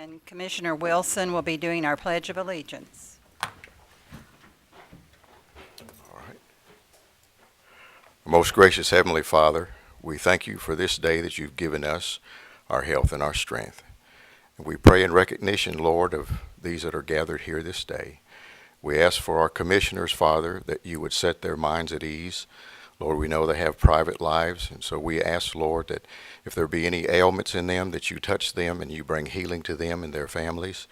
And Commissioner Wilson will be doing our Pledge of Allegiance. All right. Most gracious Heavenly Father, we thank you for this day that you've given us, our health and our strength. And we pray in recognition, Lord, of these that are gathered here this day. We ask for our commissioners, Father, that you would set their minds at ease. Lord, we know they have private lives, and so we ask, Lord, that if there be any ailments in them, that you touch them and you bring healing to them and their families.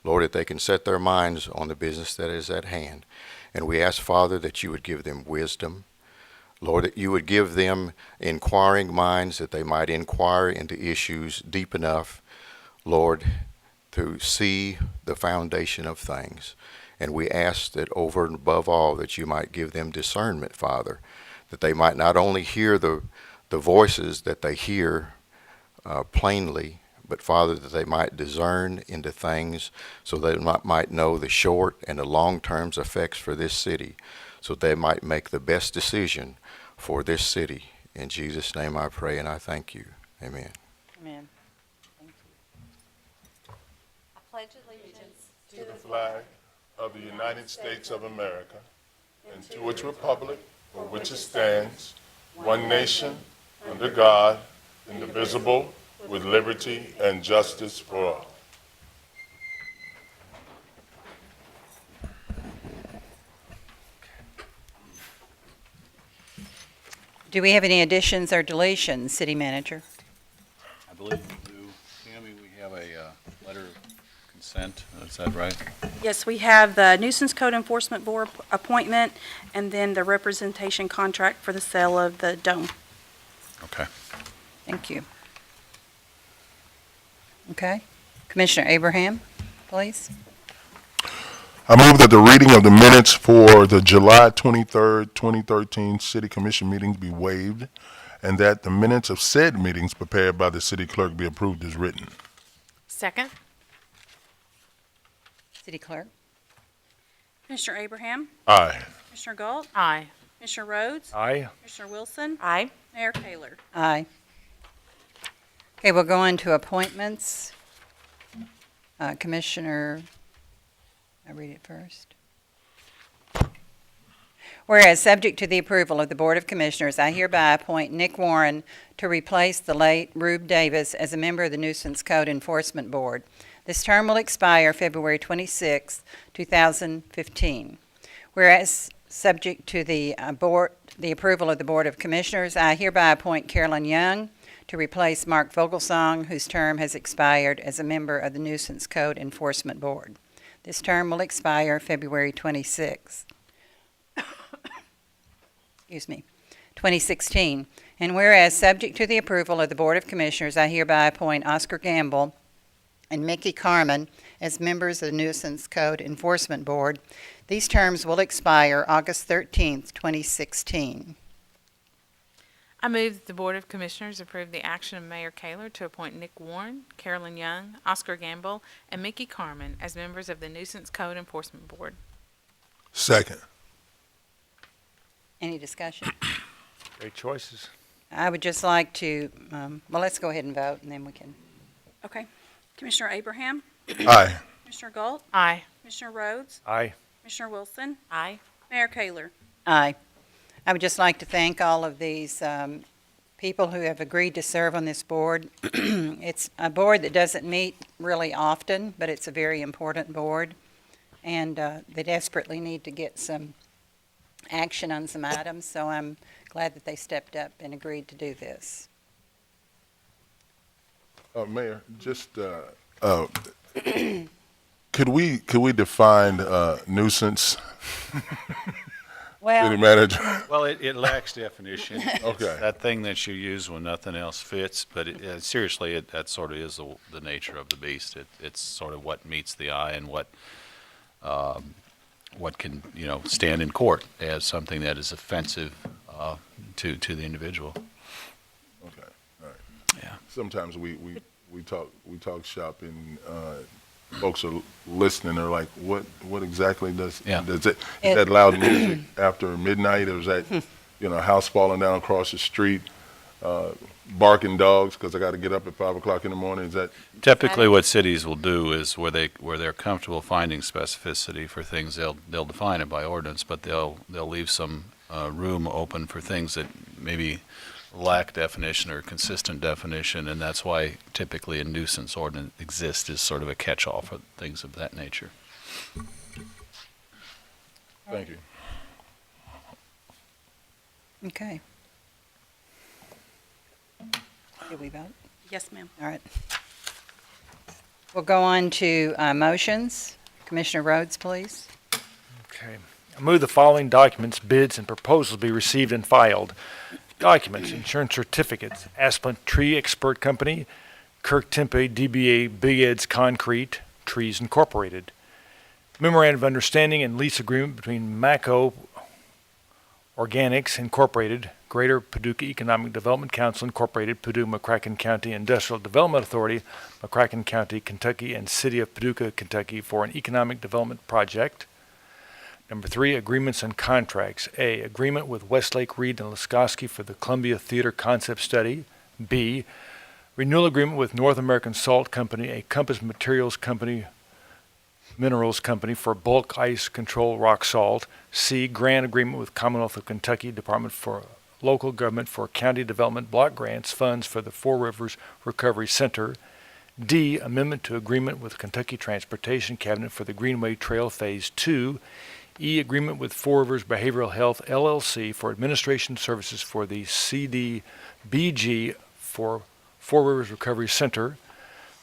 Lord, that they can set their minds on the business that is at hand. And we ask, Father, that you would give them wisdom. Lord, that you would give them inquiring minds, that they might inquire into issues deep enough, Lord, to see the foundation of things. And we ask that over and above all, that you might give them discernment, Father, that they might not only hear the voices that they hear plainly, but Father, that they might discern into things so they might know the short and the long-term effects for this city, so they might make the best decision for this city. In Jesus' name I pray and I thank you. Amen. Amen. Thank you. I pledge allegiance to the flag of the United States of America and to which republic for which it stands, one nation, under God, indivisible, with liberty and justice for all. Do we have any additions or deletions, City Manager? I believe we do. Tammy, we have a letter of consent. Is that right? Yes, we have the Nuisance Code Enforcement Board appointment and then the representation contract for the sale of the dome. Okay. Thank you. Okay. Commissioner Abraham, please. I move that the reading of the minutes for the July 23rd, 2013 City Commission meetings be waived, and that the minutes of said meetings prepared by the city clerk be approved as written. Second. City Clerk. Commissioner Abraham, Aye. Commissioner Galt, Aye. Commissioner Rhodes, Aye. Commissioner Wilson, Aye. Mayor Kaler. Aye. Okay, we'll go into appointments. Commissioner, I read it first. Whereas, subject to the approval of the Board of Commissioners, I hereby appoint Nick Warren to replace the late Rube Davis as a member of the Nuisance Code Enforcement Board. This term will expire February 26, 2015. Whereas, subject to the approval of the Board of Commissioners, I hereby appoint Carolyn Young to replace Mark Vogelsong, whose term has expired as a member of the Nuisance Code Enforcement Board. This term will expire February 26, 2016. And whereas, subject to the approval of the Board of Commissioners, I hereby appoint Oscar Gamble and Mickey Carmen as members of the Nuisance Code Enforcement Board. These terms will expire August 13th, 2016. I move that the Board of Commissioners approve the action of Mayor Kaler to appoint Nick Warren, Carolyn Young, Oscar Gamble, and Mickey Carmen as members of the Nuisance Code Enforcement Board. Second. Any discussion? Great choices. I would just like to, well, let's go ahead and vote, and then we can. Okay. Commissioner Abraham, Aye. Commissioner Galt, Aye. Commissioner Rhodes, Aye. Commissioner Wilson, Aye. Mayor Kaler. Aye. I would just like to thank all of these people who have agreed to serve on this board. It's a board that doesn't meet really often, but it's a very important board, and they desperately need to get some action on some items, so I'm glad that they stepped up and agreed to do this. Mayor, just could we define nuisance, City Well, Manager? Well, it lacks definition. Okay. It's that thing that you use when nothing else fits, but seriously, that sort of is the nature of the beast. It's sort of what meets the eye and what can, stand in court as something that is offensive to the individual. Okay. All right. Yeah. Sometimes we talk shop and folks are listening. They're like, what exactly does it? Is that loud music after midnight, or is that house falling down across the street? barking dogs because I got to get up at 5 o'clock in the morning? Is that, Typically, what cities will do is where they're comfortable finding specificity for things, they'll define it by ordinance, but they'll leave some room open for things that maybe lack definition or consistent definition, and that's why typically a nuisance ordinance exists as sort of a catch-all for things of that nature. thank you. Okay. Did we vote? Yes, ma'am. All right. We'll go on to motions. Commissioner Rhodes, please. Okay. I move the following documents, bids, and proposals be received and filed. Documents, insurance certificates, Asplin Tree Expert Company, Kirk Tempe DBA Big Ed's Concrete, Trees Incorporated. Memorandum of Understanding and Lease Agreement between Mako Organics Incorporated, Greater Paducah Economic Development Council Incorporated, Paducah McCracken County Industrial Development Authority, McCracken County, Kentucky, and City of Paducah, Kentucky for an economic development project. Number 3, agreements and contracts. A, agreement with Westlake Reed and Laskowski for the Columbia Theater Concept Study. B, renewal agreement with North American Salt Company, a Compass Materials Company, Minerals Company for bulk ice control rock salt. C, grant agreement with Commonwealth of Kentucky Department for Local Government for County Development Block Grants funds for the Four Rivers Recovery Center. D, amendment to agreement with Kentucky Transportation Cabinet for the Greenway Trail Phase 2. E, agreement with Four Rivers Behavioral Health LLC for administration services for the CDBG for Four Rivers Recovery Center.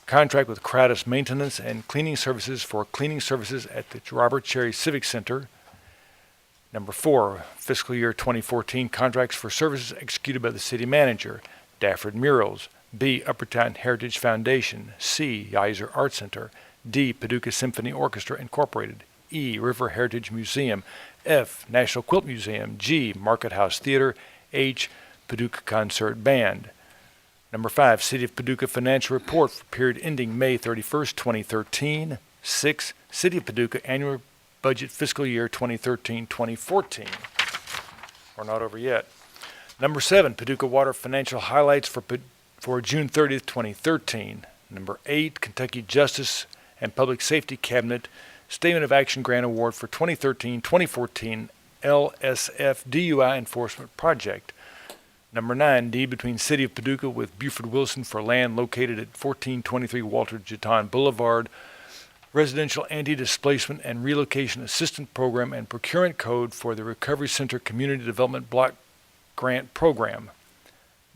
Contract with Kratos Maintenance and Cleaning Services for cleaning services at the Robert Cherry Civic Center. Number 4, fiscal year 2014 contracts for services executed by the city manager. Dafford Murals. B, Uppertown Heritage Foundation. C, Yeiser Art Center. D, Paducah Symphony Orchestra Incorporated. E, River Heritage Museum. F, National Quilt Museum. G, Market House Theater. H, Paducah Concert Band. Number 5, City of Paducah Financial Report for period ending May 31st, 2013. 6, City of Paducah Annual Budget Fiscal Year 2013-2014. We're not over yet. Number 7, Paducah Water Financial Highlights for June 30th, 2013. Number 8, Kentucky Justice and Public Safety Cabinet Statement of Action Grant Award for 2013-2014 LSF DUI Enforcement Project. Number 9, deed between City of Paducah with Buford Wilson for land located at 1423 Walter Jeton Boulevard, Residential Anti-Displacement and Relocation Assistance Program and Procurement Code for the Recovery Center Community Development Block Grant Program.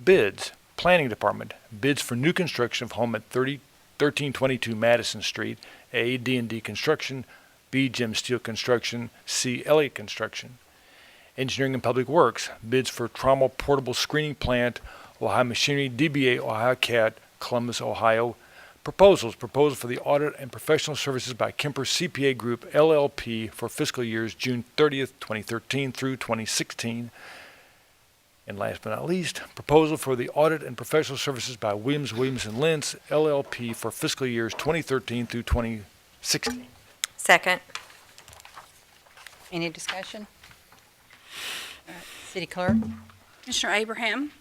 Bids, Planning Department, bids for new construction of home at 1322 Madison Street. A, D&D Construction. B, Jim Steele Construction. C, Elliott Construction. Engineering and Public Works, bids for Trommel Portable Screening Plant, Ohio Machinery, DBA Ohio Cat, Columbus, Ohio. Proposals, proposal for the audit and professional services by Kemper CPA Group, LLP for fiscal years June 30th, 2013 through 2016. And last but not least, proposal for the audit and professional services by Williams & Lentz, LLP for fiscal years 2013 through 2016. Second. Any discussion? All right. City Clerk? Commissioner Abraham,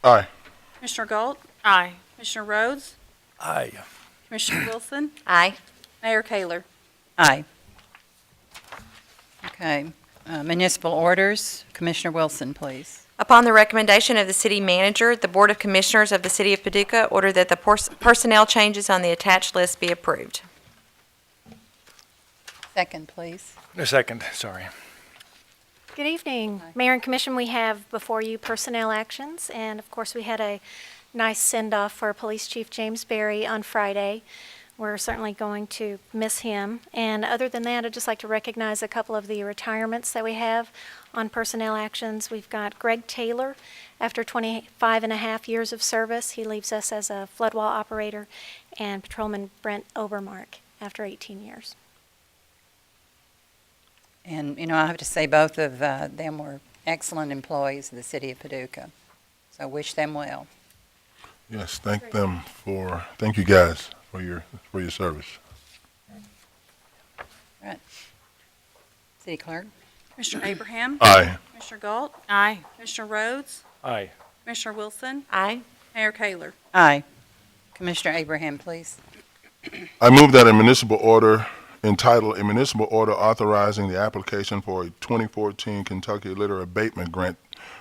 Aye. Commissioner Galt, Aye. Commissioner Rhodes, Aye. Commissioner Wilson, Aye. Mayor Kaler. Aye. Okay. Municipal orders. Commissioner Wilson, please. Upon the recommendation of the city manager, the Board of Commissioners of the City of Paducah order that the personnel changes on the attached list be approved. Second, please. No, second, sorry. Good evening, Mayor and Commission. We have before you personnel actions, and of course, we had a nice send-off for Police Chief James Berry on Friday. We're certainly going to miss him. And other than that, I'd just like to recognize a couple of the retirements that we have on personnel actions. We've got Greg Taylor, after 25 and a half years of service. He leaves us as a flood wall operator, and Patrolman Brent Obermark, after 18 years. And, I have to say both of them were excellent employees of the city of Paducah. So I wish them well. Yes, thank you guys for your service. Right. City Clerk? Commissioner Abraham, Aye. Commissioner Galt, Aye. Commissioner Rhodes, Aye. Commissioner Wilson, Aye. Mayor Kaler. Aye. Commissioner Abraham, please. I move that a municipal order entitled, "A Municipal Order Authorizing the Application for a 2014 Kentucky Litter Abatement Grant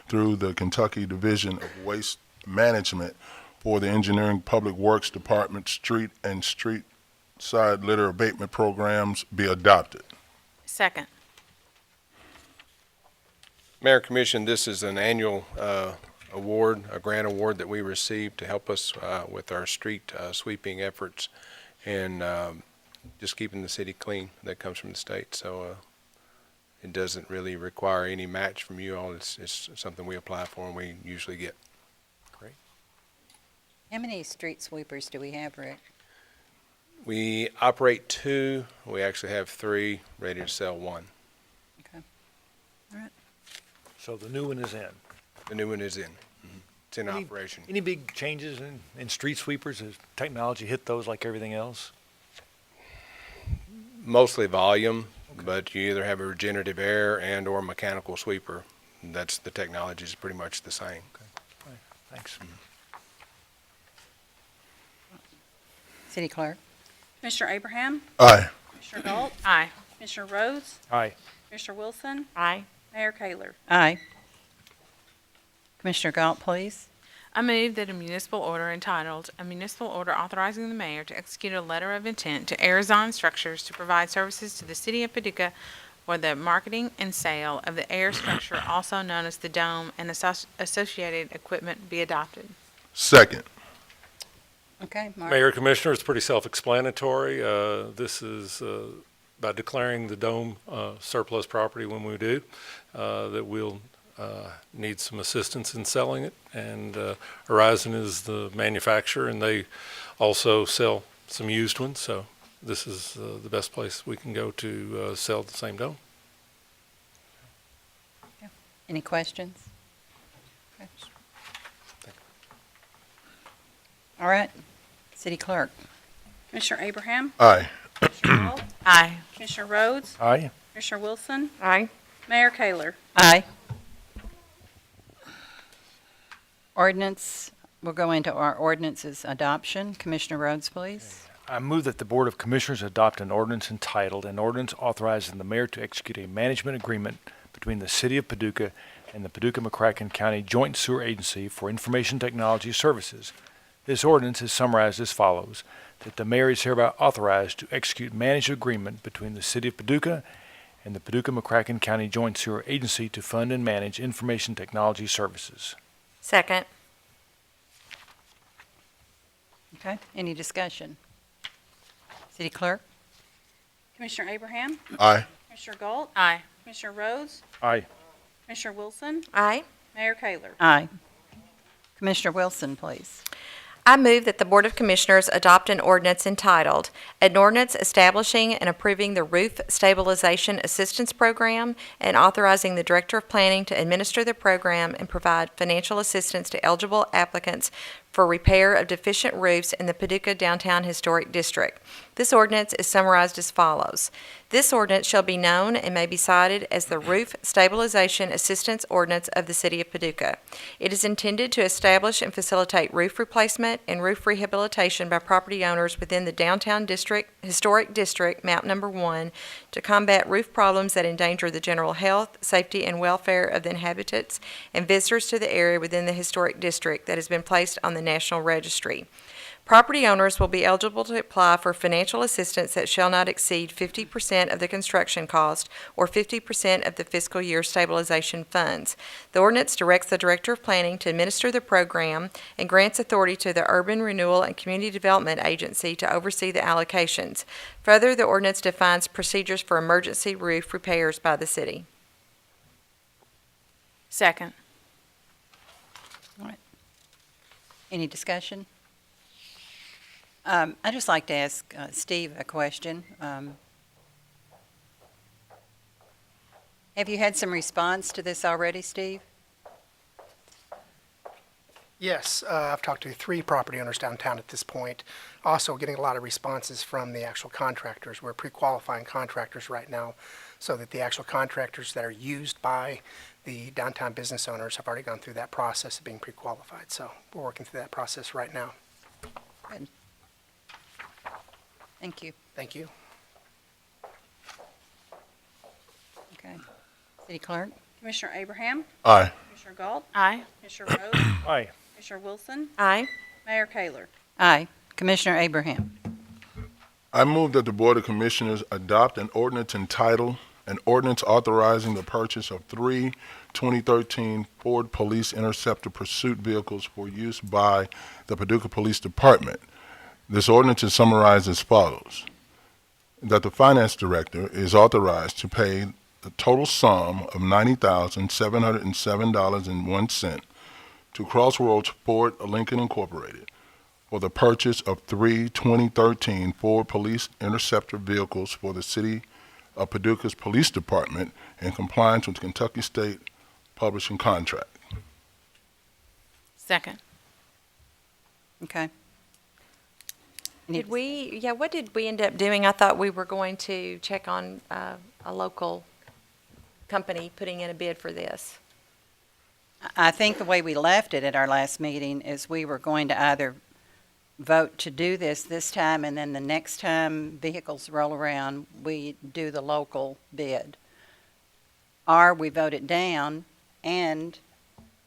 through the Kentucky Division of Waste Management for the Engineering Public Works Department Street and Street Side Litter Abatement Programs be adopted." Second. Mayor and Commission, this is an annual award, a grant award that we receive to help us with our street sweeping efforts and just keeping the city clean. That comes from the state, so it doesn't really require any match from you all. It's something we apply for and we usually get. How many street sweepers do we have, Rick? We operate 2. We actually have 3, ready to sell 1. So the new one is in. The new one is in. It's in Any- operation. Any big changes in street sweepers? Has technology hit those like everything else? Mostly volume, but you either have a regenerative air and or mechanical sweeper. That's the technology is pretty much the same. Thanks. City Clerk? Commissioner Abraham, Aye. Commissioner Galt, Aye. Commissioner Rhodes, Aye. Commissioner Wilson, Aye. Mayor Kaler. Aye. Commissioner Galt, please. I move that a municipal order entitled, "A Municipal Order Authorizing the Mayor to Execute a Letter of Intent to Arizon Structures to Provide Services to the City of Paducah for the marketing and sale of the air structure, also known as the dome, and associated equipment be adopted." Second. Okay, Mark. Mayor, Commissioner, it's pretty self-explanatory. This is by declaring the dome surplus property when we do, that we'll need some assistance in selling it. And Arizon is the manufacturer, and they also sell some used ones. So this is the best place we can go to sell the same dome. Any questions? Okay. All right. City Clerk? Commissioner Abraham, Aye. Commissioner Galt, Aye. Commissioner Rhodes, Aye. Commissioner Wilson, Aye. Mayor Kaler. Aye. Ordinance, we'll go into our ordinance's adoption. Commissioner Rhodes, please. I move that the Board of Commissioners adopt an ordinance entitled, "An Ordinance Authorizing the Mayor to Execute a Management Agreement between the City of Paducah and the Paducah-McCracken County Joint Sewer Agency for Information Technology Services." This ordinance is summarized as follows: that the mayor is hereby authorized to execute management agreement between the City of Paducah and the Paducah-McCracken County Joint Sewer Agency to fund and manage information technology services. Second. Okay, any discussion? City Clerk? Commissioner Abraham, Aye. Commissioner Galt, Aye. Commissioner Rhodes, Aye. Commissioner Wilson, Aye. Mayor Kaler. Aye. Commissioner Wilson, please. I move that the Board of Commissioners adopt an ordinance entitled, "An Ordinance Establishing and Approving the Roof Stabilization Assistance Program and Authorizing the Director of Planning to administer the program and provide financial assistance to eligible applicants for repair of deficient roofs in the Paducah Downtown Historic District." This ordinance is summarized as follows. This ordinance shall be known and may be cited as the Roof Stabilization Assistance Ordinance of the City of Paducah. It is intended to establish and facilitate roof replacement and roof rehabilitation by property owners within the Downtown Historic District, Map Number 1, to combat roof problems that endanger the general health, safety, and welfare of the inhabitants and visitors to the area within the historic district that has been placed on the National Registry. Property owners will be eligible to apply for financial assistance that shall not exceed 50% of the construction cost or 50% of the fiscal year stabilization funds. The ordinance directs the Director of Planning to administer the program and grants authority to the Urban Renewal and Community Development Agency to oversee the allocations. Further, the ordinance defines procedures for emergency roof repairs by the city. Second. Any discussion? I'd just like to ask Steve a question. Have you had some response to this already, Steve? Yes, I've talked to 3 property owners downtown at this point. Also getting a lot of responses from the actual contractors. We're pre-qualifying contractors right now. so that the actual contractors that are used by the downtown business owners have already gone through that process of being pre-qualified. So we're working through that process right now. Good. Thank you. Thank you. Okay. City Clerk? Commissioner Abraham, Aye. Commissioner Galt, Aye. Commissioner Rhodes, Aye. Commissioner Wilson, Aye. Mayor Kaler. Aye. Commissioner Abraham? I move that the Board of Commissioners adopt an ordinance entitled, an ordinance authorizing the purchase of 3 2013 Ford Police Interceptor pursuit vehicles for use by the Paducah Police Department. This ordinance is summarized as follows. That the Finance Director is authorized to pay the total sum of $90,707.01 to Crossroads Ford Lincoln Incorporated for the purchase of 3 2013 Ford Police Interceptor vehicles for the City of Paducah's Police Department in compliance with the Kentucky State Publishing Contract. Second. Okay. Did we, what did we end up doing? I thought we were going to check on a local company putting in a bid for this. I think the way we left it at our last meeting is we were going to either vote to do this time, and then the next time vehicles roll around, we do the local bid. Or we vote it down and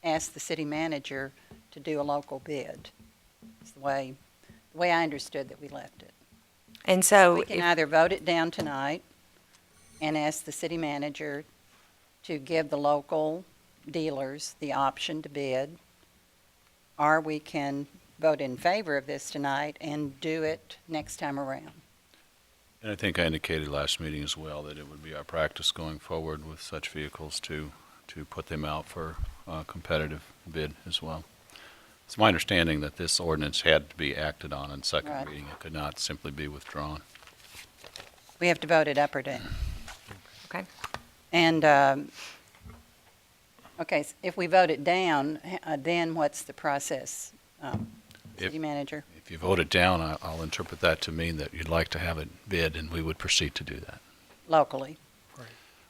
ask the city manager to do a local bid. It's the way I understood that we left it. And so, We can either vote it down tonight and ask the city manager to give the local dealers the option to bid, or we can vote in favor of this tonight and do it next time around. And I think I indicated last meeting as well that it would be our practice going forward with such vehicles to put them out for a competitive bid as well. It's my understanding that this ordinance had to be acted on in second Right. reading. It could not simply be withdrawn. We have to vote it up or down. Okay. And, okay, if we vote it down, then what's the process? City manager? If you vote it down, I'll interpret that to mean that you'd like to have it bid, and we would proceed to do that. Locally.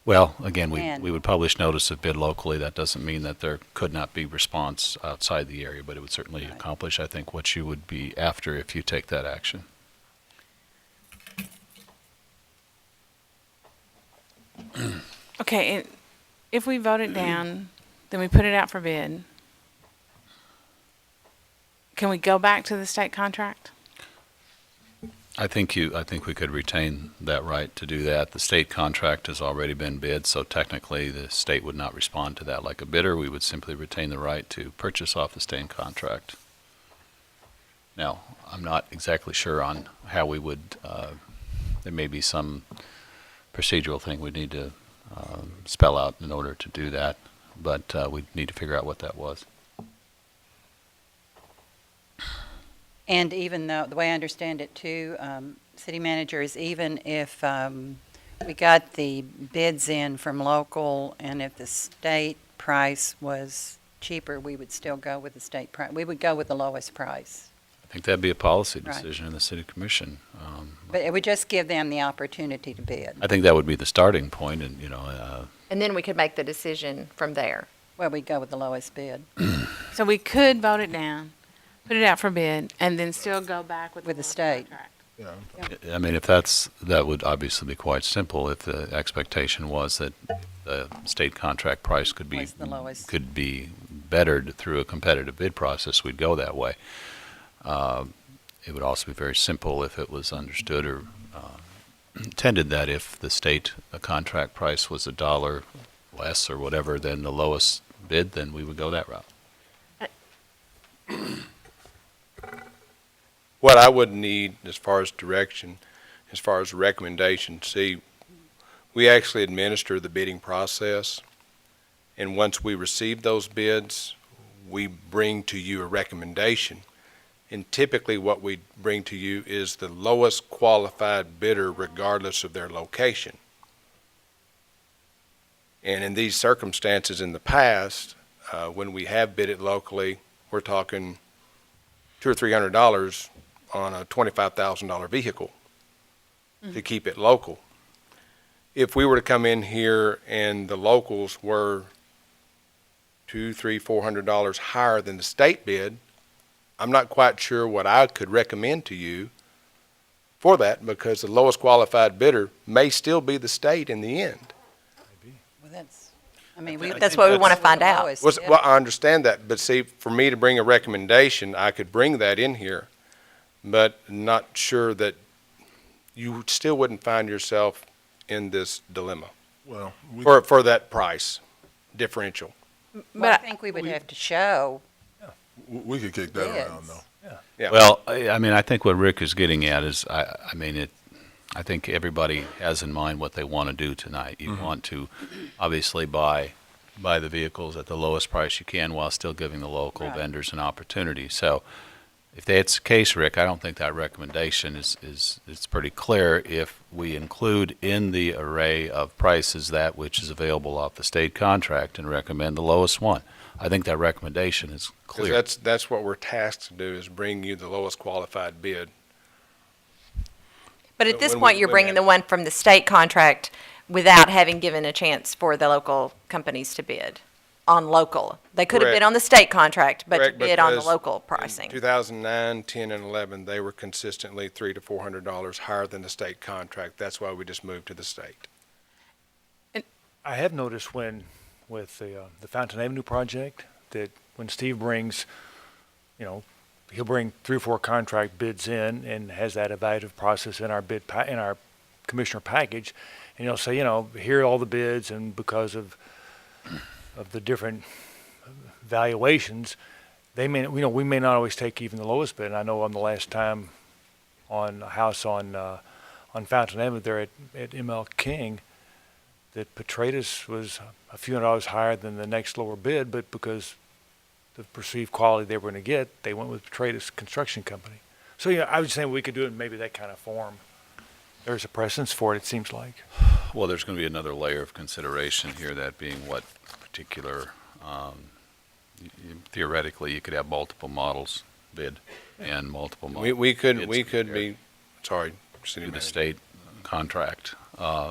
Well, again, And- we would publish notice of bid locally. That doesn't mean that there could not be response outside the area, but it would certainly Right. accomplish, I think, what you would be after if you take that action. Okay, if we vote it down, then we put it out for bid. Can we go back to the state contract? I think we could retain that right to do that. The state contract has already been bid, so technically the state would not respond to that like a bidder. We would simply retain the right to purchase off the state contract. Now, I'm not exactly sure on how we would, there may be some procedural thing we'd need to spell out in order to do that, but we'd need to figure out what that was. And even though, the way I understand it too, city managers, even if we got the bids in from local and if the state price was cheaper, we would still go with the state price. We would go with the lowest price. I think that'd be a policy Right. decision in the city commission. But it would just give them the opportunity to bid. I think that would be the starting point, and, And then we could make the decision from there. Well, we'd go with the lowest bid So we could vote it down, put it out for bid, and then still go back with with the lowest state. contract. I mean, that would obviously be quite simple if the expectation was that the state contract price could be Was the lowest. bettered through a competitive bid process, we'd go that way. It would also be very simple if it was understood or intended that if the state contract price was $1 less or whatever than the lowest bid, then we would go that route. What I would need as far as direction, as far as recommendation, see, we actually administer the bidding process, and once we receive those bids, we bring to you a recommendation. And typically what we bring to you is the lowest qualified bidder regardless of their location. And in these circumstances in the past, when we have bid it locally, we're talking $200 or $300 on a $25,000 vehicle to keep it local. if we were to come in here and the locals were $200, $300, $400 higher than the state bid, I'm not quite sure what I could recommend to you for that, because the lowest qualified bidder may still be the state in the end. Well, that's That's what we want to find out. Well, I understand that, but see, for me to bring a recommendation, I could bring that in here, but not sure that you still wouldn't find yourself in this dilemma Well, for that price differential. Well, I think we would have to show we could kick that bids. around, though. Yeah. Well, I mean, I think what Rick is getting at is, I think everybody has in mind what they want to do tonight. You want to obviously buy the vehicles at the lowest price you can while still giving the local Right. vendors an opportunity. So if that's the case, Rick, I don't think that recommendation is pretty clear. If we include in the array of prices that which is available off the state contract and recommend the lowest one, I think that recommendation is 'Cause clear. that's what we're tasked to do, is bring you the lowest qualified bid. But at this When we- point, you're when bringing that- the one from the state contract without having given a chance for the local companies to bid on local. They could have bid Correct. on the state contract, but to Correct, bid on the because local In pricing. 2009, 10, and 11, they were consistently $300 to $400 higher than the state contract. That's why we just moved to the state. I have noticed with the Fountain Avenue project, that when Steve brings, he'll bring 3 or 4 contract bids in and has that evaluative process in our in our commissioner package, and he'll say, here are all the bids, and because of the different valuations, we may not always take even the lowest bid. And I know on the last time on a house on Fountain Avenue there at ML King, that Pederson was a few $100 higher than the next lower bid, but because the perceived quality they were going to get, they went with Pederson Construction Company. So, I was saying we could do it in maybe that kind of form. There's a precedence for it, it seems like. Well, there's going to be another layer of consideration here, that being what particular, theoretically, you could have multiple models bid and multiple models. We could compared be, sorry, City to the Manager. state contract,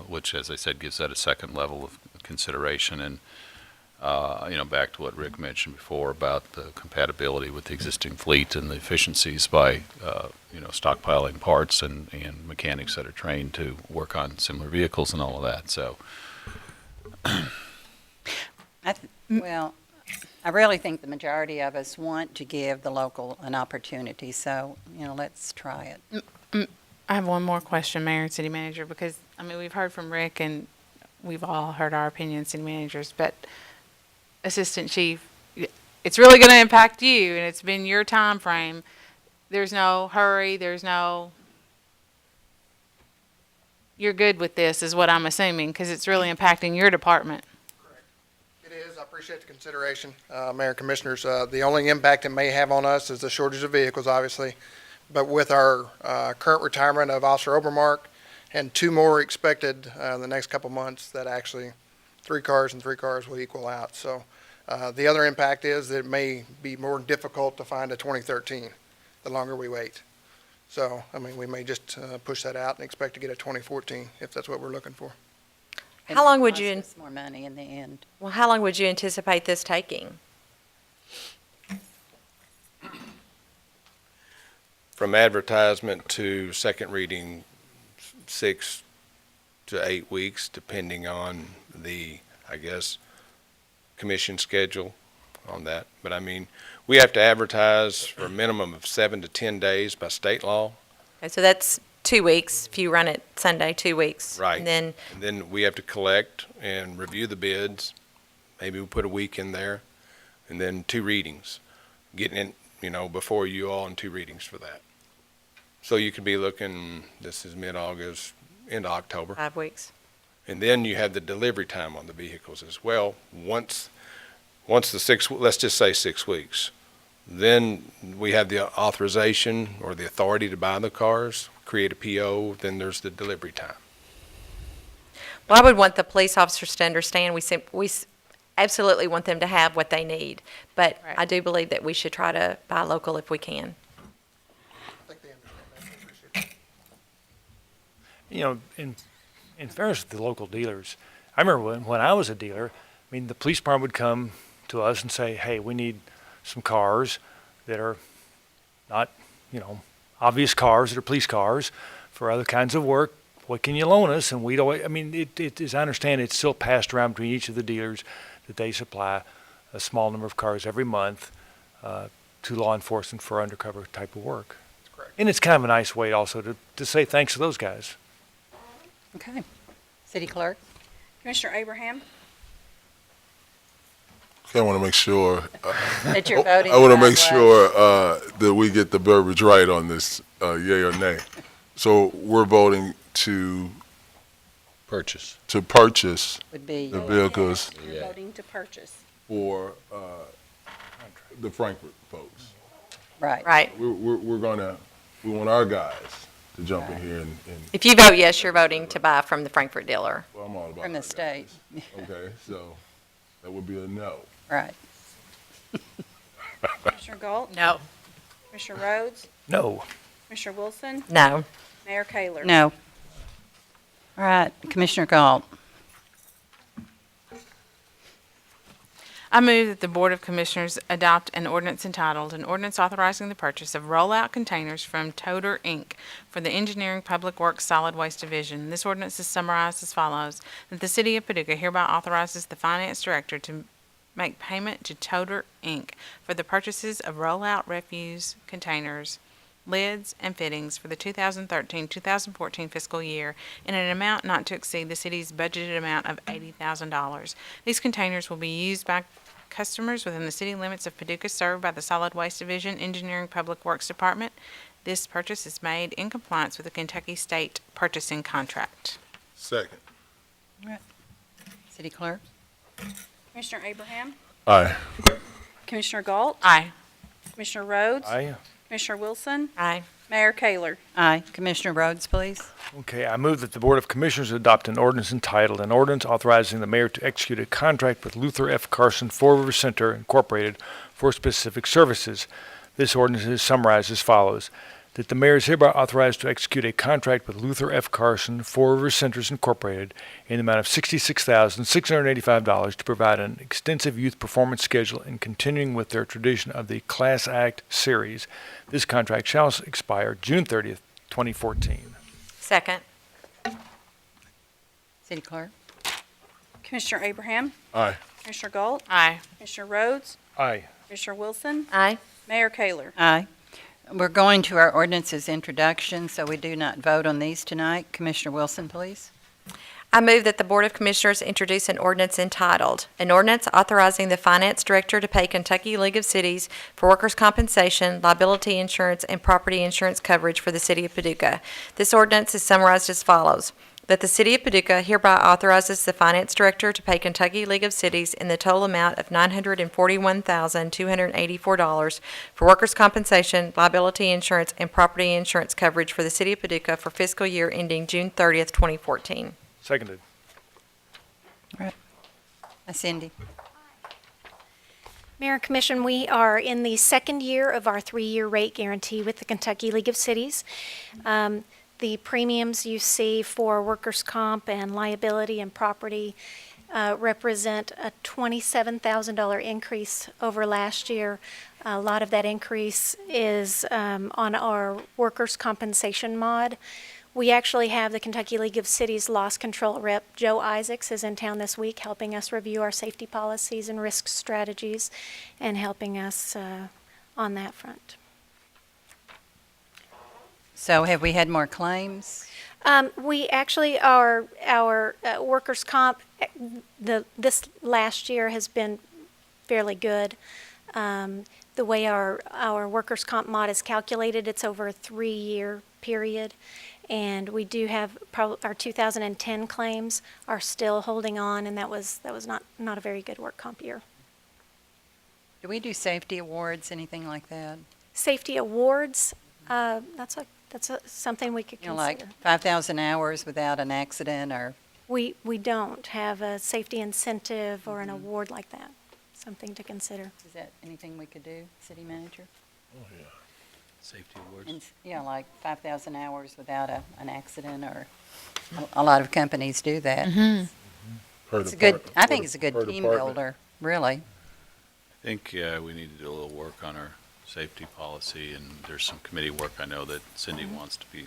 which, as I said, gives that a second level of consideration. And, back to what Rick mentioned before about the compatibility with the existing fleet and the efficiencies by, stockpiling parts and mechanics that are trained to work on similar vehicles and all of that. So, Well, I really think the majority of us want to give the local an opportunity, so, let's try it. I have one more question, Mayor and City Manager, because, we've heard from Rick and we've all heard our opinions, city managers, but Assistant Chief, it's really going to impact you, and it's been your time frame. There's no hurry, you're good with this, is what I'm assuming, because it's really impacting your department. It is. I appreciate the consideration, Mayor and Commissioners. The only impact it may have on us is the shortage of vehicles, obviously. But with our current retirement of Officer Obermark and 2 more expected in the next couple months, that actually 3 cars and 3 cars will equal out. So the other impact is that it may be more difficult to find a 2013 the longer we wait. So, we may just push that out and expect to get a 2014 if that's what we're looking for. How long would Cost you, us more money in the end. well, how long would you anticipate this taking? From advertisement to second reading, 6 to 8 weeks, depending on the, commission schedule on that. But we have to advertise for a minimum of 7 to 10 days by state law. Okay, so that's 2 weeks, if you run it Sunday, 2 weeks. Right. And then, And then we have to collect and review the bids. Maybe we put a week in there, and then 2 readings, getting in, before you all, and 2 readings for that. So you could be looking, this is mid-August, into October. 5 weeks. And then you have the delivery time on the vehicles as well. Once let's just say 6 weeks, then we have the authorization or the authority to buy the cars, create a PO, then there's the delivery time. Well, I would want the police officers to understand, we absolutely want them to have what they need. But Right. I do believe that we should try to buy local if we can. I think they understand that. I appreciate that. In in fairness to the local dealers, I remember when I was a dealer, I mean, the police department would come to us and say, hey, we need some cars that are not, obvious cars that are police cars for other kinds of work. What can you loan us? And we'd always, I mean, as I understand, it's still passed around between each of the dealers that they supply a small number of cars every month to law enforcement for undercover type of work. That's correct. And it's kind of a nice way also to say thanks to those guys. Okay. City Clerk? Commissioner Abraham? Okay, I want to make sure, That you're voting I want the to right make way. sure that we get the verbiage right on this, yea or nay. So we're voting to Purchase. purchase Would be, the vehicles You're voting to purchase. for the Frankfurt folks. right. Right. We want our guys to jump in here and If you vote yes, you're voting to buy from the Frankfurt dealer. well, I'm all about From the our state. guys. Okay, so that would be a no. Right. Commissioner Galt? No. Commissioner Rhodes? No. Commissioner Wilson? No. Mayor Kaler? No. All right, Commissioner Galt. I move that the Board of Commissioners adopt an ordinance entitled, an ordinance authorizing the purchase of rollout containers from Toter, Inc. for the Engineering Public Works Solid Waste Division. This ordinance is summarized as follows, that the City of Paducah hereby authorizes the Finance Director to make payment to Toter, Inc. for the purchases of rollout refuse containers, lids, and fittings for the 2013-2014 fiscal year in an amount not to exceed the city's budgeted amount of $80,000. These containers will be used by customers within the city limits of Paducah served by the Solid Waste Division Engineering Public Works Department. This purchase is made in compliance with the Kentucky State Purchasing Contract. Second. City Clerk? Commissioner Abraham? Aye. Commissioner Galt? Aye. Commissioner Rhodes? Aye. Commissioner Wilson? Aye. Mayor Kaler? Aye. Commissioner Rhodes, please. Okay, I move that the Board of Commissioners adopt an ordinance entitled, an ordinance authorizing the mayor to execute a contract with Luther F. Carson, Four River Center Incorporated for specific services. This ordinance is summarized as follows, that the mayor is hereby authorized to execute a contract with Luther F. Carson, Four River Centers Incorporated in the amount of $66,685 to provide an extensive youth performance schedule and continuing with their tradition of the Class Act series. This contract shall expire June 30th, 2014. Second. City Clerk? Commissioner Abraham? Aye. Commissioner Galt? Aye. Commissioner Rhodes? Aye. Commissioner Wilson? Aye. Mayor Kaler? Aye. We're going to our ordinances introduction, so we do not vote on these tonight. Commissioner Wilson, please. I move that the Board of Commissioners introduce an ordinance entitled, an ordinance authorizing the Finance Director to pay Kentucky League of Cities for workers' compensation, liability insurance, and property insurance coverage for the City of Paducah. This ordinance is summarized as follows, that the City of Paducah hereby authorizes the Finance Director to pay Kentucky League of Cities in the total amount of $941,284 for workers' compensation, liability insurance, and property insurance coverage for the City of Paducah for fiscal year ending June 30th, 2014. Seconded. Cindy. Mayor and Commission, we are in the second year of our 3-year rate guarantee with the Kentucky League of Cities. The premiums you see for workers' comp and liability and property represent a $27,000 increase over last year. A lot of that increase is on our workers' compensation mod. We actually have the Kentucky League of Cities Loss Control Rep, Joe Isaacs, is in town this week helping us review our safety policies and risk strategies and helping us on that front. So have we had more claims? We actually, our workers' comp, this last year has been fairly good. The way our workers' comp mod is calculated, it's over a 3-year period. And we do have our 2010 claims are still holding on, and that was not a very good work comp year. Do we do safety awards, anything like that? Safety awards, that's something we could You know, consider. like 5,000 hours without an accident or? We don't have a safety incentive or an award like that. Something to consider. Is that anything we could do, City Manager? Safety awards. And, like 5,000 hours without an accident, or a lot of companies do that. It's a good, I think it's a good team builder, really. I think we need to do a little work on our safety policy, and there's some committee work I know that Cindy wants to be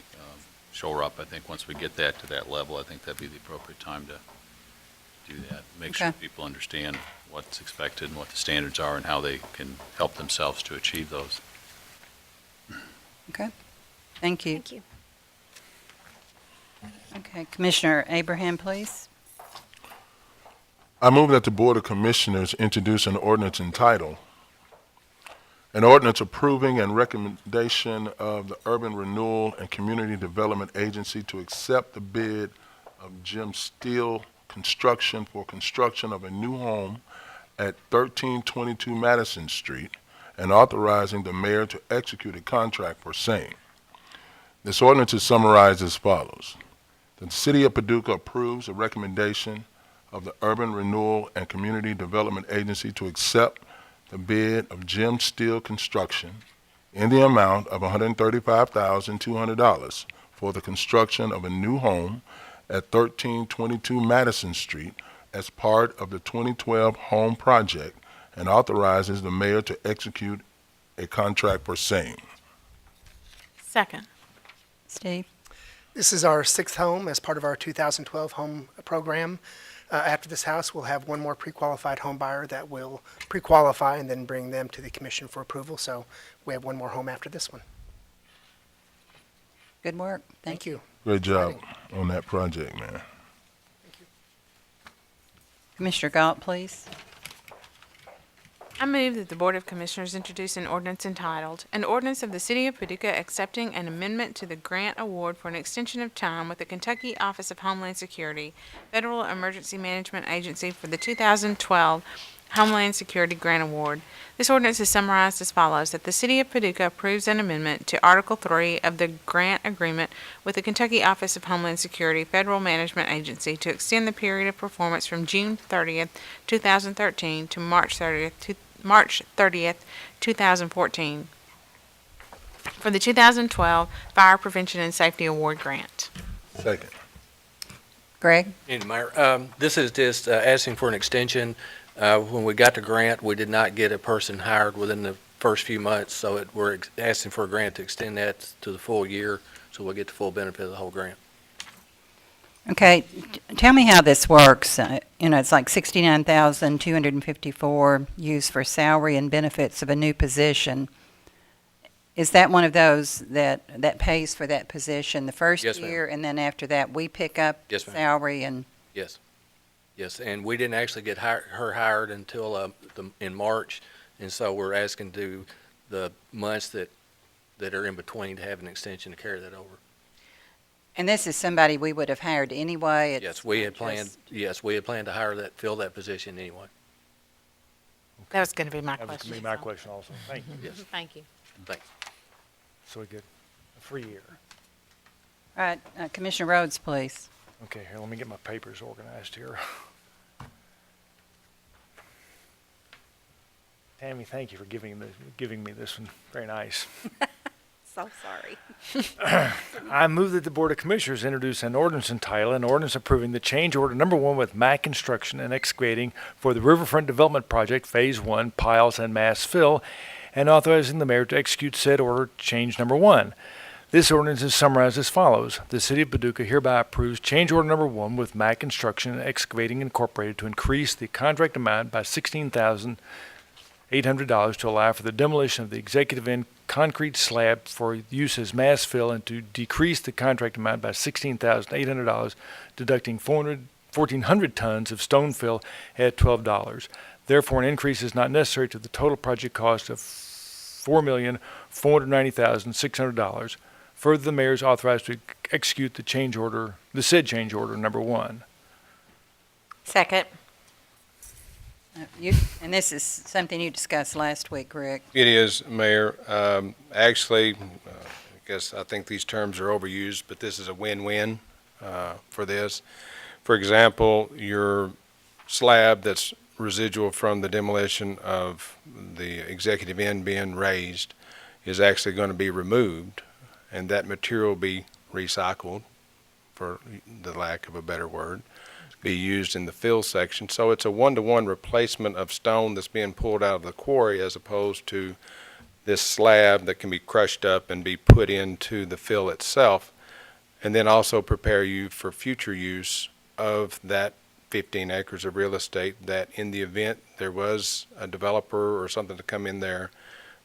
shore up. I think once we get that to that level, I think that'd be the appropriate time to do that. Make sure Okay. people understand what's expected and what the standards are and how they can help themselves to achieve those. Okay, thank you. Thank you. Okay, Commissioner Abraham, please. I move that the Board of Commissioners introduce an ordinance entitled, an ordinance approving and recommendation of the Urban Renewal and Community Development Agency to accept the bid of Jim Steele Construction for construction of a new home at 1322 Madison Street and authorizing the mayor to execute a contract for same. This ordinance is summarized as follows. The City of Paducah approves a recommendation of the Urban Renewal and Community Development Agency to accept the bid of Jim Steele Construction in the amount of $135,200 for the construction of a new home at 1322 Madison Street as part of the 2012 home project and authorizes the mayor to execute a contract for same. Second. Steve? This is our sixth home as part of our 2012 home program. After this house, we'll have one more pre-qualified home buyer that will pre-qualify and then bring them to the commission for approval. So we have one more home after this one. Good work. Thank you. Great job on that project, man. Commissioner Galt, please. I move that the Board of Commissioners introduce an ordinance entitled, an ordinance of the City of Paducah accepting an amendment to the grant award for an extension of time with the Kentucky Office of Homeland Security, Federal Emergency Management Agency for the 2012 Homeland Security Grant Award. This ordinance is summarized as follows, that the City of Paducah approves an amendment to Article 3 of the grant agreement with the Kentucky Office of Homeland Security, Federal Management Agency to extend the period of performance from June 30th, 2013 to March 30th, 2014 for the 2012 Fire Prevention and Safety Award Grant. Second. Greg? And Mayor, this is just asking for an extension. When we got the grant, we did not get a person hired within the first few months, so we're asking for a grant to extend that to the full year, so we'll get the full benefit of the whole grant. Okay, tell me how this works. It's like $69,254 used for salary and benefits of a new position. Is that one of those that pays for that position the first Yes, ma'am. year, and then after that we pick up Yes, ma'am. salary and? Yes. Yes, and we didn't actually get her hired until in March, and so we're asking to do the months that are in between to have an extension to carry that over. And this is somebody we would have hired anyway? Yes, we had planned to hire fill that position anyway. That was going to be my That was question. going to be my question also. Thank you. Yes, Thank you. thanks. So we get a free year. All right, Commissioner Rhodes, please. Okay, here, let me get my papers organized here. Tammy, thank you for giving me this one. Very nice. So sorry. I move that the Board of Commissioners introduce an ordinance entitled, an ordinance approving the change order number 1 with MAC Construction and Excavating for the Riverfront Development Project Phase 1 Piles and Mass Fill, and authorizing the mayor to execute said order change number 1. This ordinance is summarized as follows. The City of Paducah hereby approves change order number 1 with MAC Construction and Excavating Incorporated to increase the contract amount by $16,800 to allow for the demolition of the executive end concrete slab for use as mass fill, and to decrease the contract amount by $16,800, deducting 1,400 tons of stone fill at $12. Therefore, an increase is not necessary to the total project cost of $4,490,600. Further, the mayor is authorized to execute the said change order number 1. Second. And this is something you discussed last week, Rick. It is, Mayor. Actually, I think these terms are overused, but this is a win-win for this. For example, your slab that's residual from the demolition of the executive end being raised, is actually going to be removed, and that material will be recycled, for the lack of a better word, be used in the fill section. So it's a one-to-one replacement of stone that's being pulled out of the quarry, as opposed to this slab that can be crushed up and be put into the fill itself, and then also prepare you for future use of that 15 acres of real estate, that in the event there was a developer or something to come in there,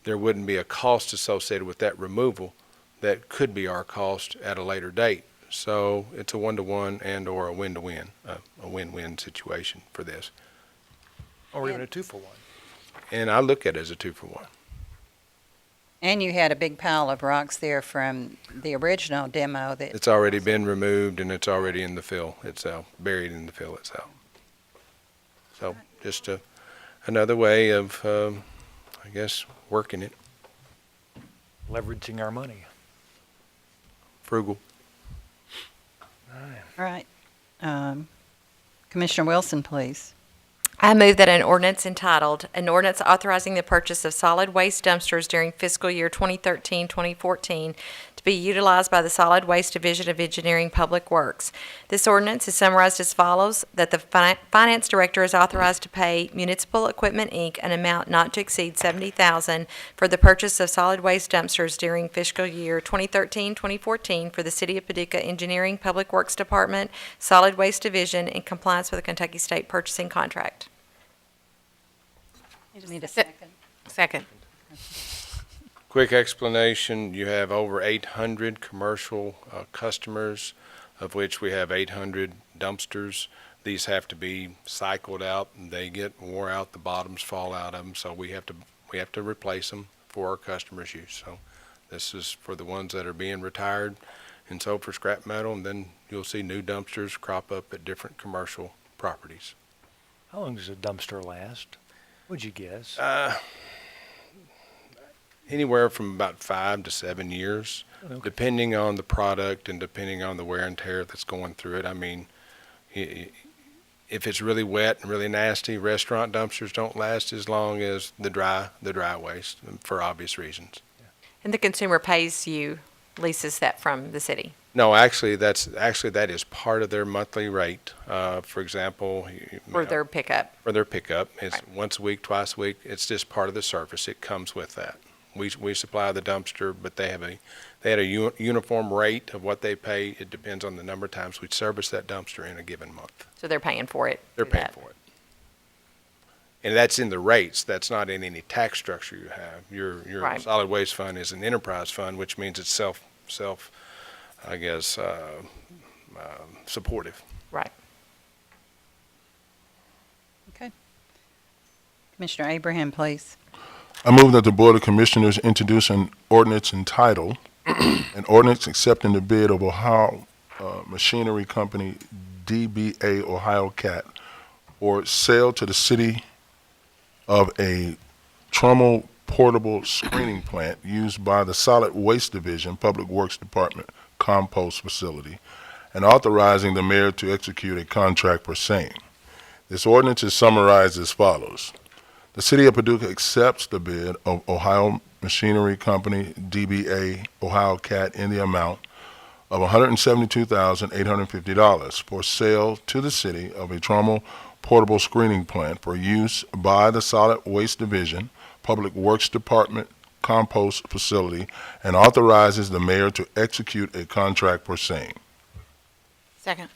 there wouldn't be a cost associated with that removal that could be our cost at a later date. So it's a one-to-one and or a win-to-win, a win-win situation for this. Or even a 2-for-1. And I look at it as a 2-for-1. And you had a big pile of rocks there from the original demo that, It's already been removed, and it's already in the fill itself, buried in the fill itself. So just another way of, I guess, working it. Leveraging our money. Frugal. all right. Commissioner Wilson, please. I move that an ordinance entitled, "An Ordinance Authorizing the Purchase of Solid Waste Dumpsters During Fiscal Year 2013-2014 to be Utilized by the Solid Waste Division of Engineering Public Works." This ordinance is summarized as follows: that the Finance Director is authorized to pay Municipal Equipment, Inc. an amount not to exceed $70,000 for the purchase of solid waste dumpsters during fiscal year 2013-2014 for the City of Paducah Engineering Public Works Department, Solid Waste Division, in compliance with the Kentucky State Purchasing Contract. Need a second. Second. Quick explanation, you have over 800 commercial customers, of which we have 800 dumpsters. These have to be cycled out, and they get wore out, the bottoms fall out of them, so we have to replace them for our customers' use. So this is for the ones that are being retired and sold for scrap metal, and then you'll see new dumpsters crop up at different commercial properties. How long does a dumpster last? Would you guess? Anywhere from about 5 to 7 years, Okay. depending on the product and depending on the wear and tear that's going through it. I mean, if it's really wet and really nasty, restaurant dumpsters don't last as long as the dry waste, for obvious reasons. And the consumer pays you, leases that from the city. No, actually, that is part of their monthly rate. For example, For their pickup. For their pickup, it's Right. once a week, twice a week. It's just part of the service. It comes with that. We supply the dumpster, but they had a uniform rate of what they pay. It depends on the number of times we service that dumpster in a given month. So they're paying for it. They're through paying that. for it. And that's in the rates. That's not in any tax structure you have. Your Right. solid waste fund is an enterprise fund, which means it's self I guess, supportive. Right. Okay. Commissioner Abraham, please. I move that the Board of Commissioners introduce an ordinance entitled, "An Ordinance Accepting the Bid of Ohio Machinery Company, DBA Ohio Cat, or sale to the City of a Trommel portable screening plant used by the Solid Waste Division, Public Works Department, Compost Facility, and authorizing the mayor to execute a contract for same." This ordinance is summarized as follows. The City of Paducah accepts the bid of Ohio Machinery Company, DBA Ohio Cat, in the amount of $172,850 for sale to the city of a Trommel portable screening plant for use by the Solid Waste Division, Public Works Department, Compost Facility, and authorizes the mayor to execute a contract for same. Second.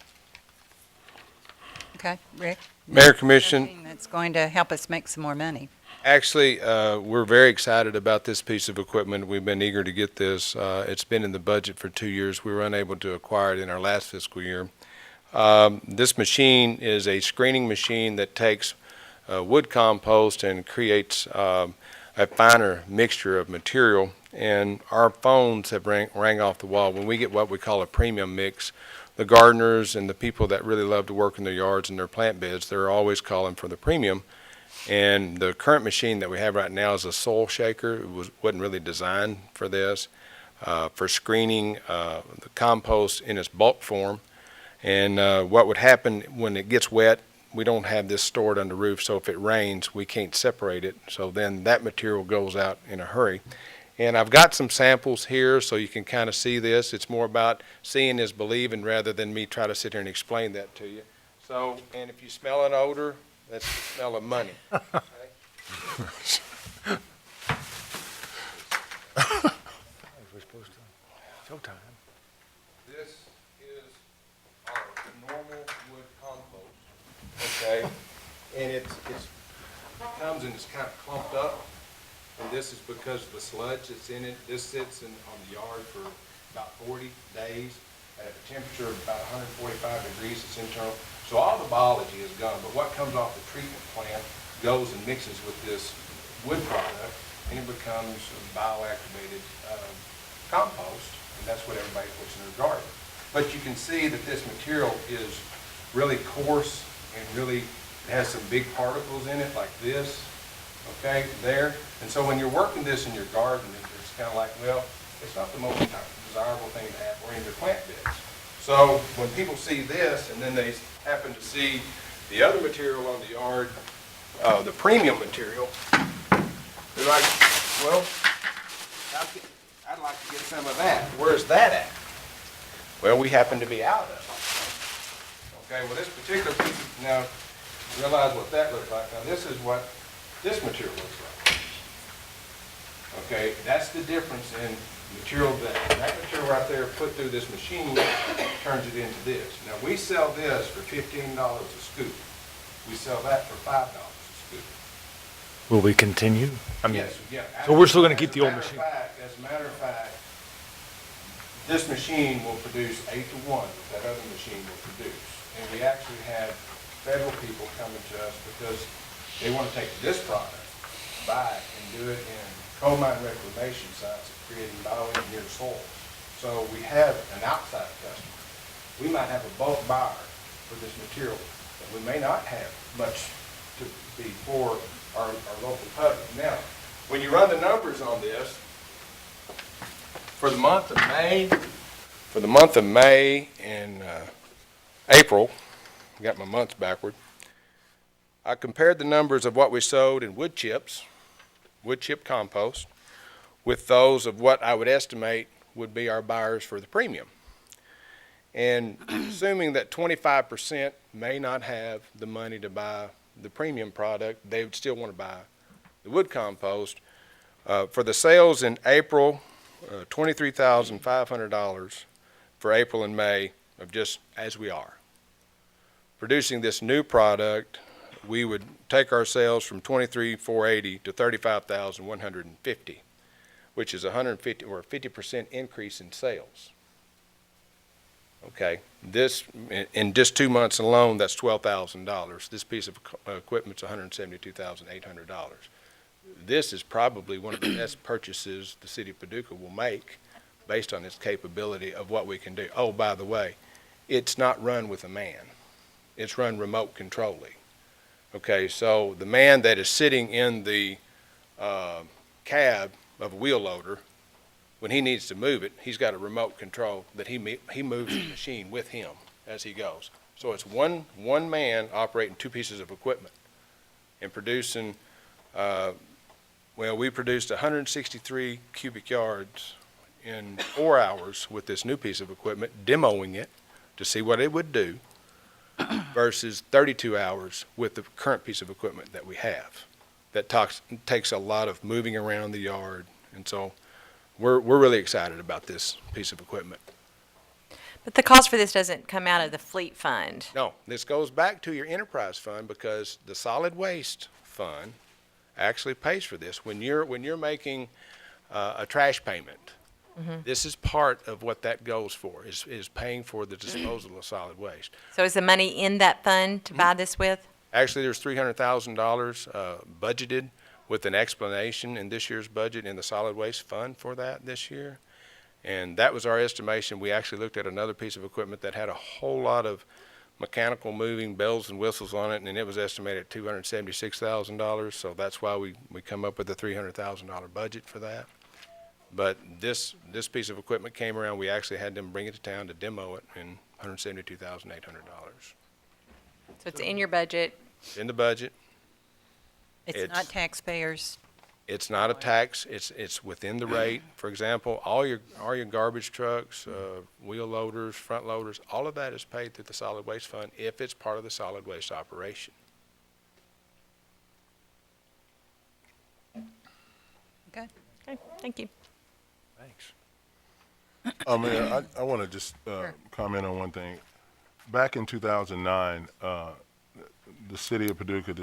Okay, Rick? Mayor, Commission, That's going to help us make some more money. actually, we're very excited about this piece of equipment. We've been eager to get this. It's been in the budget for 2 years. We were unable to acquire it in our last fiscal year. This machine is a screening machine that takes wood compost and creates a finer mixture of material. And our phones have rang off the wall. When we get what we call a premium mix, the gardeners and the people that really love to work in their yards and their plant beds, they're always calling for the premium. And the current machine that we have right now is a soil shaker. It wasn't really designed for this, for screening the compost in its bulk form. And what would happen when it gets wet, we don't have this stored on the roof, so if it rains, we can't separate it. So then that material goes out in a hurry. And I've got some samples here so you can kind of see this. It's more about seeing is believing rather than me try to sit here and explain that to you. So, and if you smell an odor, that's the smell of money. Okay? We're supposed to, showtime. This is our normal wood compost, okay? And it comes and it's kind of clumped up, and this is because of the sludge that's in it. This sits on the yard for about 40 days at a temperature of about 145 degrees. It's internal. So all the biology is gone, but what comes off the treatment plant goes and mixes with this wood product, and it becomes bioactivated compost, and that's what everybody puts in their garden. But you can see that this material is really coarse and really has some big particles in it like this, okay, there. And so when you're working this in your garden, it's kind of like, well, it's not the most desirable thing to have or in your plant beds. So when people see this and then they happen to see the other material on the yard, the premium material, they're like, well, I'd like to get some of that. Where's that at? Well, we happen to be out of it. Okay, well, this particular piece, now, realize what that looks like. Now, this is what this material looks like. Okay, that's the difference in material that material right there put through this machine turns it into this. Now, we sell this for $15 a scoop. We sell that for $5 a scoop. Will we continue? I mean, Yes, yeah. so we're still gonna keep the old machine? As a matter of fact, this machine will produce 8 to 1 that that other machine will produce. And we actually have federal people coming to us because they want to take this product, buy it, and do it in coal mine reclamation sites of creating bioengineered soils. So we have an outside customer. We might have a bulk buyer for this material, but we may not have much to be for our local public. Now, when you run the numbers on this, for the month of May and April, I got my months backward, I compared the numbers of what we sold in wood chip compost, with those of what I would estimate would be our buyers for the premium. And assuming that 25% may not have the money to buy the premium product, they would still want to buy the wood compost. For the sales in April, $23,500 for April and May of just as we are. Producing this new product, we would take our sales from $23,480 to $35,150, which is 150 or a 50% increase in sales. Okay, this in just 2 months alone, that's $12,000. This piece of equipment's $172,800. This is probably one of the best purchases the city of Paducah will make based on its capability of what we can do. Oh, by the way, it's not run with a man. It's run remote controlling. Okay, so the man that is sitting in the cab of a wheel loader, when he needs to move it, he's got a remote control that he moves the machine with him as he goes. So it's one man operating 2 pieces of equipment and producing, well, we produced 163 cubic yards in 4 hours with this new piece of equipment, demoing it to see what it would do, versus 32 hours with the current piece of equipment that we have. That takes a lot of moving around the yard, and so we're really excited about this piece of equipment. But the cost for this doesn't come out of the fleet fund. No, this goes back to your enterprise fund because the solid waste fund actually pays for this. When you're making a trash payment, this is part of what that goes for, is paying for the disposal of solid waste. So is the money in that fund to buy this with? Actually, there's $300,000 budgeted with an explanation in this year's budget in the solid waste fund for that this year. And that was our estimation. We actually looked at another piece of equipment that had a whole lot of mechanical moving bells and whistles on it, and it was estimated at $276,000. So that's why we come up with the $300,000 budget for that. But this piece of equipment came around. We actually had them bring it to town to demo it in $172,800. So it's in your budget. In the budget. It's not taxpayers. It's not a tax, it's within the rate. For example, all your garbage trucks, wheel loaders, front loaders, all of that is paid through the solid waste fund if it's part of the solid waste operation. Okay. Okay, thank you. Thanks. Mayor, I want to just comment on one thing. Back in 2009, the city of Paducah,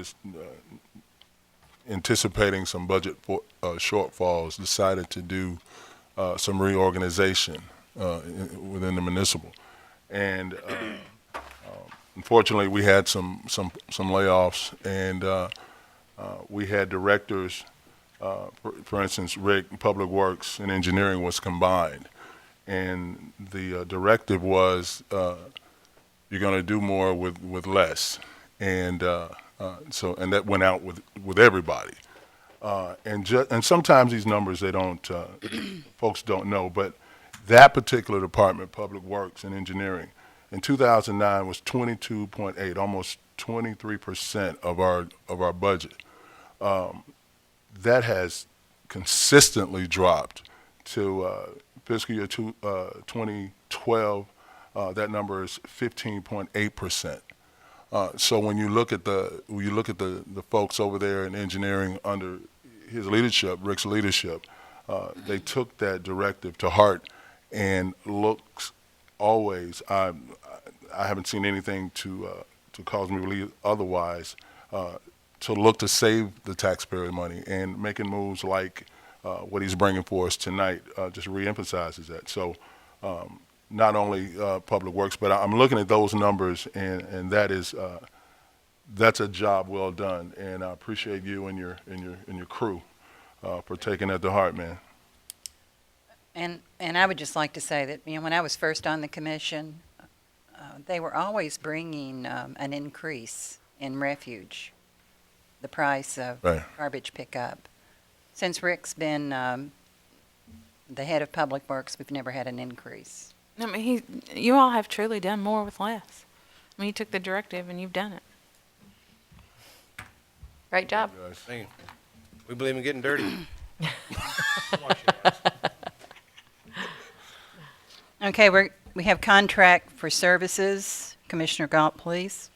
anticipating some budget shortfalls, decided to do some reorganization within the municipal. And unfortunately, we had some layoffs, and we had directors, for instance, Rick, Public Works and Engineering was combined. And the directive was you're going to do more with less. And and that went out with everybody. And sometimes these numbers they don't folks don't know, but that particular department, Public Works and Engineering, in 2009 was 22.8, almost 23% of our budget. That has consistently dropped to fiscal year 2012. That number is 15.8%. So when you look at the folks over there in engineering under his leadership, Rick's leadership, they took that directive to heart and looks always. I haven't seen anything to cause me to believe otherwise. To look to save the taxpayer money and making moves like what he's bringing for us tonight just reemphasizes that. So. Not only Public Works, but I'm looking at those numbers, and that's a job well done. And I appreciate you and your crew for taking that to heart, man. And I would just like to say that, when I was first on the commission, they were always bringing an increase in refuge, the price of garbage pickup. Since Rick's been the head of Public Works, we've never had an increase. I mean, you all have truly done more with less. I mean, you took the directive and you've done it. Great job. Thank you. We believe in getting dirty. Okay, we have contract for services. Commissioner Galt, please.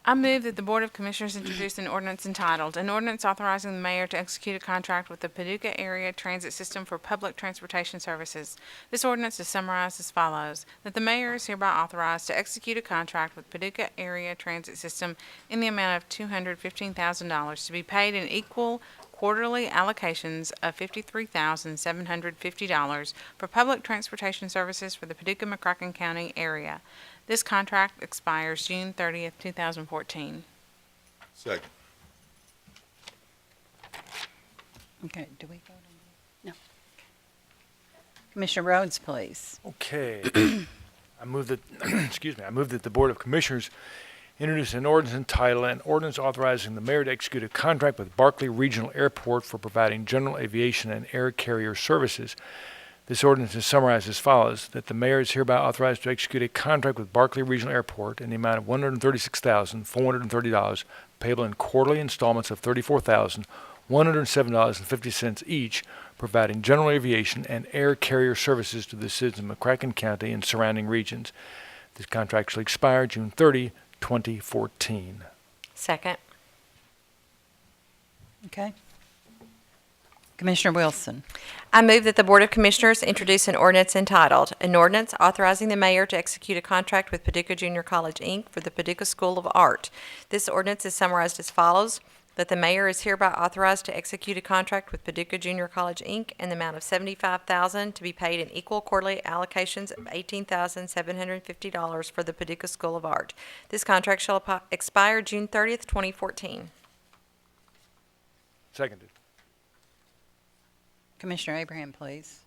I move that the Board of Commissioners introduce an ordinance entitled, "An Ordinance Authorizing the Mayor to Execute a Contract with the Paducah Area Transit System for Public Transportation Services." This ordinance is summarized as follows: that the mayor is hereby authorized to execute a contract with Paducah Area Transit System in the amount of $215,000 to be paid in equal quarterly allocations of $53,750 for public transportation services for the Paducah-McCracken County area. This contract expires June 30th, 2014. Second. Okay, do we vote on that? No. Commissioner Rhodes, please. Okay. I move that, I move that the Board of Commissioners introduce an ordinance entitled, "An Ordinance Authorizing the Mayor to Execute a Contract with Barkley Regional Airport for Providing General Aviation and Air Carrier Services." This ordinance is summarized as follows: that the mayor is hereby authorized to execute a contract with Barkley Regional Airport in the amount of $136,430, payable in quarterly installments of $34,107.50 each, providing general aviation and air carrier services to the citizens of McCracken County and surrounding regions. This contract shall expire June 30, 2014. Second. Okay. Commissioner Wilson. I move that the Board of Commissioners introduce an ordinance entitled, "An Ordinance Authorizing the Mayor to Execute a Contract with Paducah Junior College, Inc. for the Paducah School of Art." This ordinance is summarized as follows: that the mayor is hereby authorized to execute a contract with Paducah Junior College, Inc. in the amount of $75,000 to be paid in equal quarterly allocations of $18,750 for the Paducah School of Art. This contract shall expire June 30th, 2014. Seconded. Commissioner Abraham, please.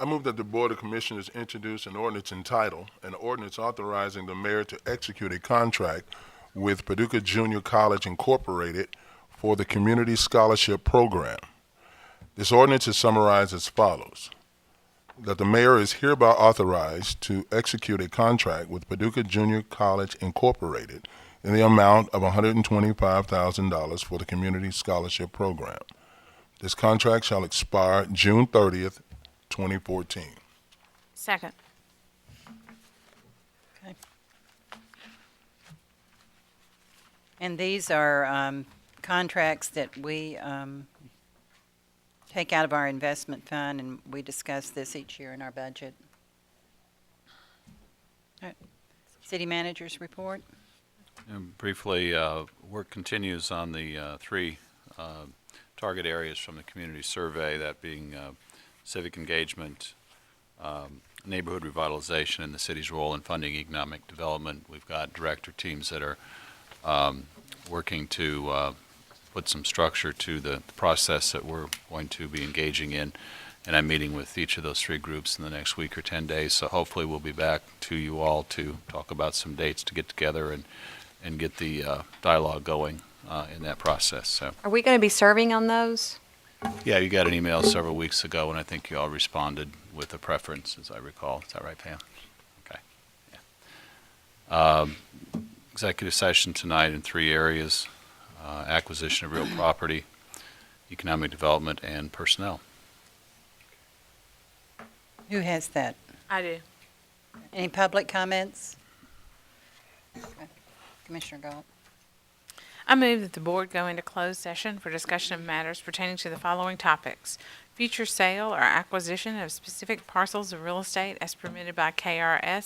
I move that the Board of Commissioners introduce an ordinance entitled, "An Ordinance Authorizing the Mayor to Execute a Contract with Paducah Junior College Incorporated for the Community Scholarship Program." This ordinance is summarized as follows: that the mayor is hereby authorized to execute a contract with Paducah Junior College Incorporated in the amount of $125,000 for the Community Scholarship Program. This contract shall expire June 30th, 2014. Second. And these are contracts that we take out of our investment fund, and we discuss this each year in our budget. All right. City Manager's report. And briefly, work continues on the three target areas from the community survey, that being civic engagement, neighborhood revitalization, and the city's role in funding economic development. We've got director teams that are working to put some structure to the process that we're going to be engaging in, and I'm meeting with each of those three groups in the next week or 10 days, so hopefully we'll be back to you all to talk about some dates to get together and get the dialogue going in that process. So, Are we going to be serving on those? yeah, you got an email several weeks ago, and I think you all responded with a preference, as I recall. Is that right, Pam? Okay. Yeah. Executive session tonight in three areas: acquisition of real property, economic development, and personnel. Who has that? I do. Any public comments? Okay. Commissioner Galt. I move that the board go into closed session for discussion of matters pertaining to the following topics: future sale or acquisition of specific parcels of real estate as permitted by KRS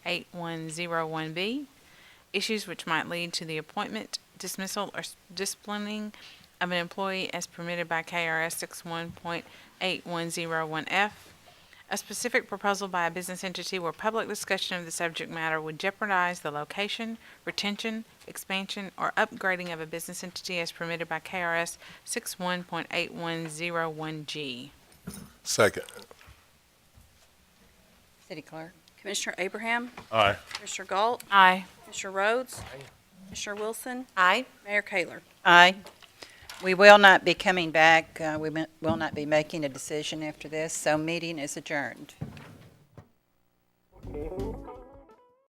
61.8101B, issues which might lead to the appointment, dismissal, or disciplining of an employee as permitted by KRS 61.8101F, a specific proposal by a business entity where public discussion of the subject matter would jeopardize the location, retention, expansion, or upgrading of a business entity as permitted by KRS 61.8101G. Second. City Clerk. Commissioner Abraham? Aye. Commissioner Galt? Aye. Commissioner Rhodes? Commissioner Wilson? Aye. Mayor Kaler? Aye. We will not be coming back. We will not be making a decision after this, so meeting is adjourned.